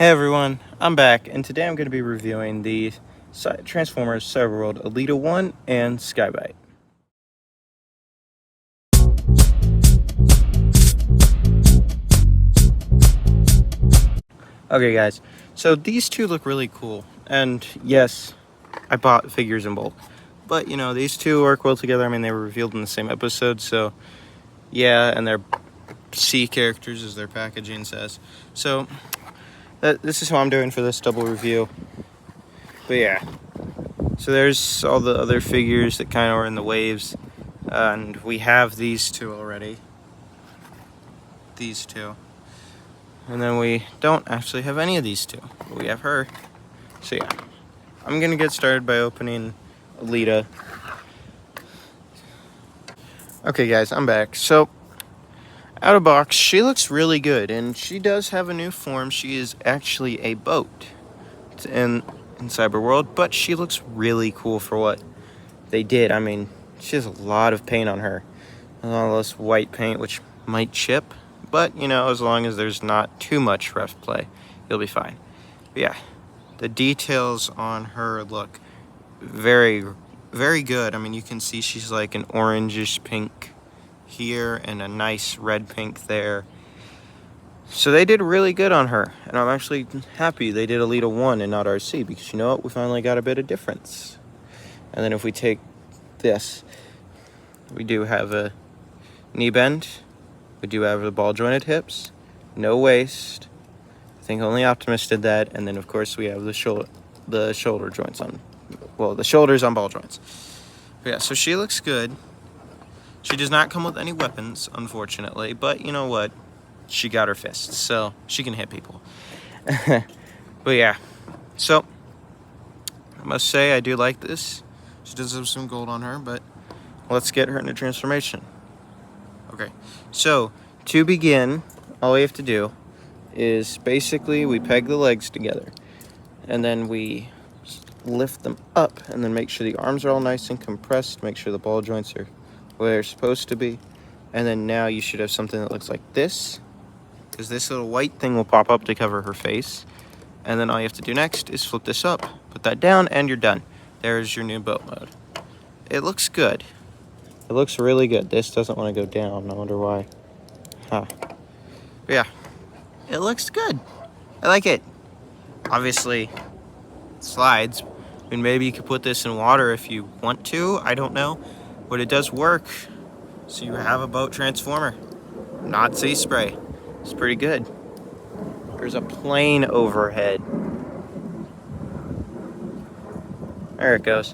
Hey everyone, I'm back, and today I'm going to be reviewing the Transformers Cyberworld Elita-1 and Skybite. Okay guys, so these two look really cool, and yes, I bought figures in bulk. But, you know, these two work well together. I mean, they were revealed in the same episode, so yeah, and they're C characters as their packaging says. So, this is how I'm doing for this double review. But yeah, so there's all the other figures that kind of are in the waves, and we have these two already. These two. And then we don't actually have any of these two, but we have her. So yeah, I'm gonna get started by opening Elita. Okay guys, I'm back. So, out of box, she looks really good, and she does have a new form. She is actually a boat in Cyberworld, but she looks really cool for what they did. I mean, she has a lot of paint on her. All this white paint, which might chip, but, you know, as long as there's not too much ref play, you'll be fine. But yeah, the details on her look very, very good. I mean, you can see she's like an orangish pink here and a nice red pink there. So they did really good on her, and I'm actually happy they did Elita-1 and not RC, because you know what, we finally got a bit of difference. And then if we take this, we do have a knee bend, we do have the ball jointed hips, no waist. I think only Optimus did that, and then of course we have the shoulder joints on, well, the shoulders on ball joints. But yeah, so she looks good. She does not come with any weapons, unfortunately, but you know what? She got her fists, so she can hit people. But yeah, so I must say I do like this. She does have some gold on her, but let's get her into transformation. Okay, so to begin, all we have to do is basically we peg the legs together, and then we lift them up, and then make sure the arms are all nice and compressed, make sure the ball joints are where they're supposed to be, and then now you should have something that looks like this, because this little white thing will pop up to cover her face. And then all you have to do next is flip this up, put that down, and you're done. There's your new boat mode. It looks good. It looks really good. This doesn't want to go down. I wonder why. Huh. But yeah, it looks good. I like it. Obviously, it slides. I mean, maybe you could put this in water if you want to. I don't know. But it does work. So you have a boat transformer. Not sea spray. It's pretty good. There's a plane overhead. There it goes.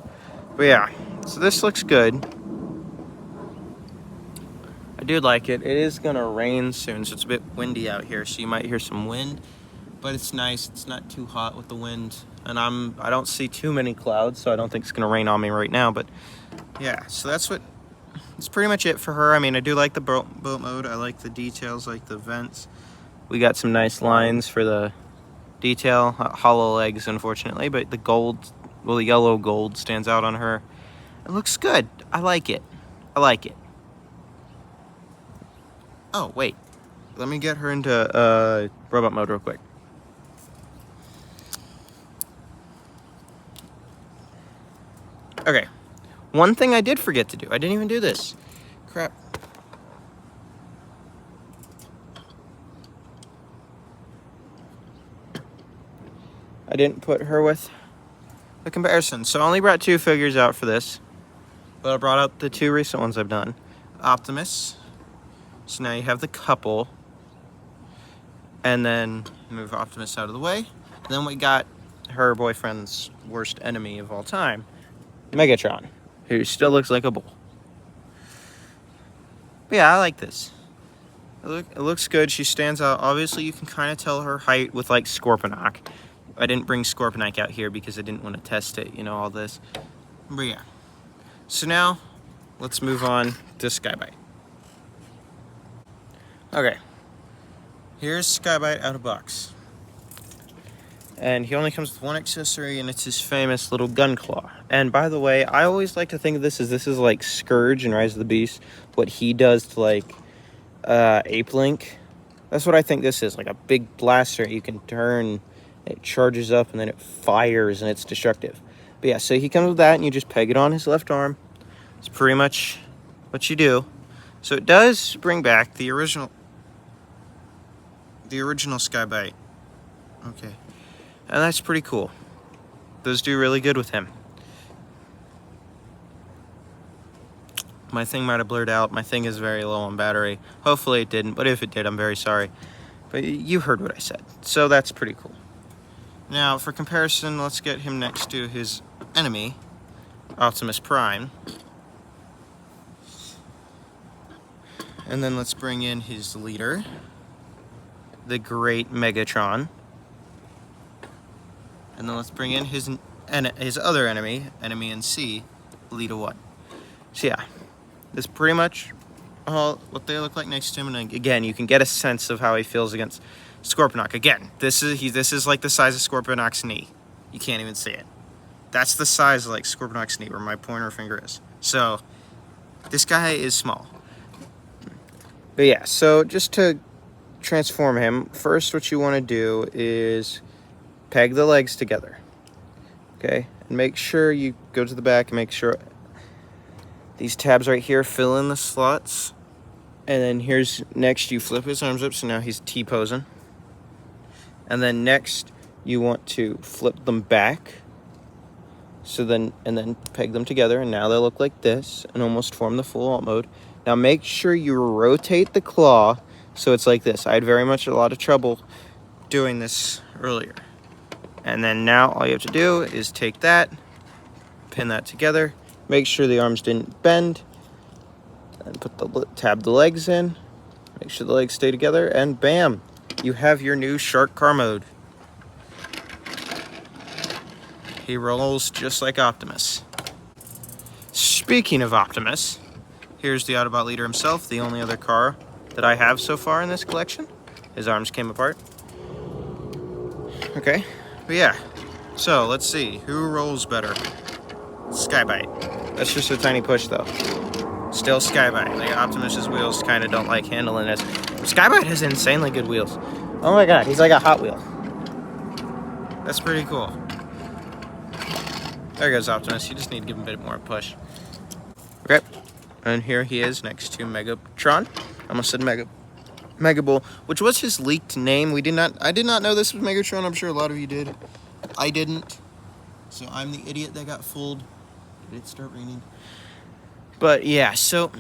But yeah, so this looks good. I do like it. It is gonna rain soon, so it's a bit windy out here, so you might hear some wind. But it's nice. It's not too hot with the wind. And I don't see too many clouds, so I don't think it's gonna rain on me right now. But yeah, so that's pretty much it for her. I mean, I do like the boat mode. I like the details, like the vents. We got some nice lines for the detail. Hollow legs, unfortunately, but the gold, well, the yellow gold stands out on her. It looks good. I like it. I like it. Oh, wait. Let me get her into robot mode real quick. Okay. One thing I did forget to do. I didn't even do this. Crap. I didn't put her with the comparison. So I only brought two figures out for this. But I brought out the two recent ones I've done. Optimus. So now you have the couple. And then move Optimus out of the way. And then we got her boyfriend's worst enemy of all time, Megatron, who still looks like a bull. But yeah, I like this. It looks good. She stands out. Obviously, you can kind of tell her height with, like, Scorponok. I didn't bring Scorponok out here because I didn't want to test it, you know, all this. But yeah. So now, let's move on to Skybite. Okay. Here's Skybite out of box. And he only comes with one accessory, and it's his famous little gun claw. And by the way, I always like to think of this is like Scourge in Rise of the Beast, what he does to, like, Ape Link. That's what I think this is, like a big blaster you can turn. It charges up and then it fires and it's destructive. But yeah, so he comes with that and you just peg it on his left arm. It's pretty much what you do. So it does bring back the original Skybite. Okay. And that's pretty cool. Those do really good with him. My thing might have blurred out. My thing is very low on battery. Hopefully it didn't, but if it did, I'm very sorry. But you heard what I said. So that's pretty cool. Now, for comparison, let's get him next to his enemy, Optimus Prime. And then let's bring in his leader, the great Megatron. And then let's bring in his other enemy in C, Elita-1. So yeah, that's pretty much all what they look like next to him. And again, you can get a sense of how he feels against Scorponok. Again, this is like the size of Scorponok's knee. You can't even see it. That's the size of like Scorponok's knee where my pointer finger is. So this guy is small. But yeah, so just to transform him, first what you want to do is peg the legs together. Okay, and make sure you go to the back and make sure these tabs right here fill in the slots. And then here's next, you flip his arms up, so now he's T-posing. And then next, you want to flip them back. So then, and then peg them together, and now they look like this, and almost form the full alt mode. Now make sure you rotate the claw so it's like this. I had a lot of trouble doing this earlier. And then now all you have to do is take that, pin that together, make sure the arms didn't bend, and tab the legs in, make sure the legs stay together, and bam, you have your new shark car mode. He rolls just like Optimus. Speaking of Optimus, here's the Autobot leader himself, the only other car that I have so far in this collection. His arms came apart. Okay, but yeah, so let's see, who rolls better? Skybite. That's just a tiny push though. Still Skybite. Like Optimus's wheels kind of don't like handling this. Skybite has insanely good wheels. Oh my god, he's like a Hot Wheel. That's pretty cool. There goes Optimus. You just need to give him a bit more push. Okay, and here he is next to Megatron. I almost said Megabull, which was his leaked name. I did not know this was Megatron. I'm sure a lot of you did. I didn't. So I'm the idiot that got fooled. Did it start raining? But yeah, so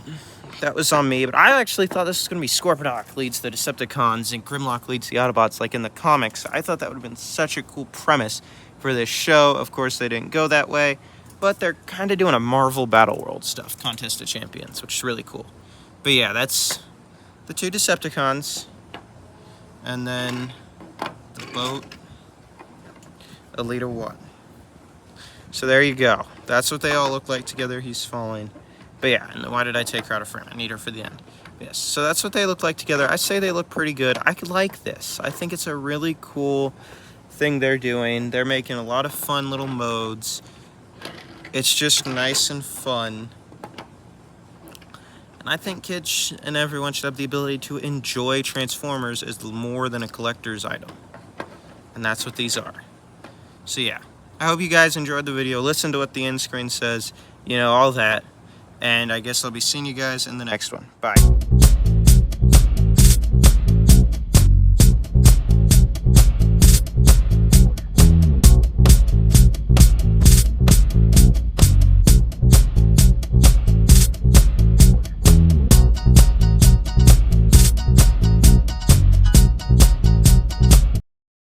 that was on me. But I actually thought this was going to be Scorponok leads the Decepticons and Grimlock leads the Autobots like in the comics. I thought that would have been such a cool premise for this show. Of course, they didn't go that way. But they're kind of doing a Marvel Battle World stuff, Contest of Champions, which is really cool. But yeah, that's the two Decepticons. And then the boat, Elita-1. So there you go. That's what they all look like together. He's falling. But yeah, and why did I take her out of frame? I need her for the end. Yes, so that's what they look like together. I say they look pretty good. I could like this. I think it's a really cool thing they're doing. They're making a lot of fun little modes. It's just nice and fun. And I think kids and everyone should have the ability to enjoy Transformers as more than a collector's item. And that's what these are. So yeah, I hope you guys enjoyed the video. Listen to what the end screen says, you know, all that. And I guess I'll be seeing you guys in the next one. Bye.